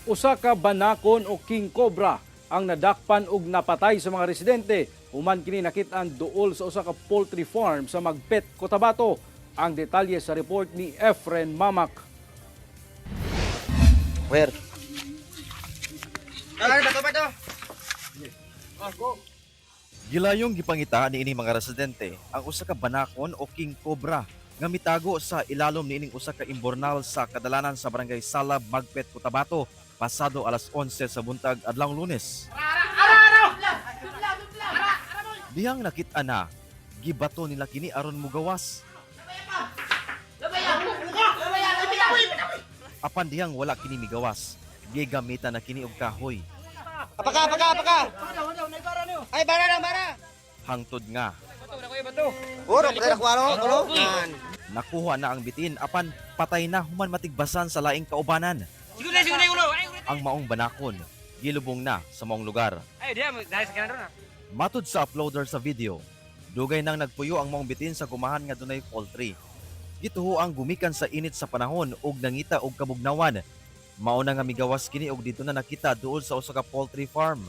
Usa ka banakon o king cobra ang nadakpan ug napatay sa mga residente. Human kini nakit-an duol sa usa ka poultry farm sa Magpet, Cotabato. Ang detalye sa report ni Efren Mamak. Where? Gilayong gipangita ni ining mga residente ang usa ka banakon o king cobra nga mitago sa ilalom ni ining usa ka imbornal sa kadalanan sa barangay Salab, Magpet, Cotabato pasado alas 11 sa buntag adlawng Lunes. Dihang nakit-an na, gibato nila kini aron mugawas. Apan dihang wala kini migawas, gigamitan na kini og kahoy. Apaka! Ay, bara! Hangtod nga, Uro, pagkara ko ano? nakuha na ang bitin apan patay na human matigbasan sa laing kaubanan. Ang maong banakon, gilubong na sa maong lugar. Matud sa uploader sa video, dugay nang nagpuyo ang maong bitin sa gumahan nga dunay poultry. Gituho ang gumikan sa init sa panahon ug nangita og kabugnawan. Mao na nga migawas kini og dito na nakita duol sa usa ka poultry farm.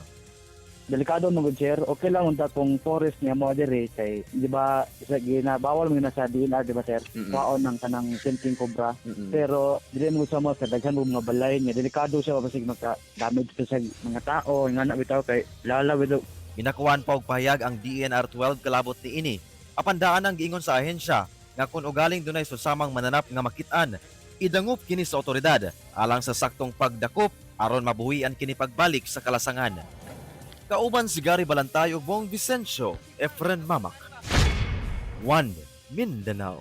Delikado mo gud sir, okay lang unta kung forest niya mo diri kay di ba isa ginabawal mo na sa DNR di ba sir? Kwaon ng kanang king cobra. Pero dili mo sa mo sa daghan mo mga balay niya delikado siya basig magka-damage sa mga tao nga na bitaw kay lala with Minakuan pa og pahayag ang DNR 12 kalabot ni ini. Apan daan ang giingon sa ahensya nga kung ugaling dunay susamang mananap nga makit-an, idangup kini sa otoridad alang sa saktong pagdakop aron mabuhian kini pagbalik sa kalasangan. Kauban si Gary Balantay ug Bong Vicencio, Efren Mamak. 1 Mindanao.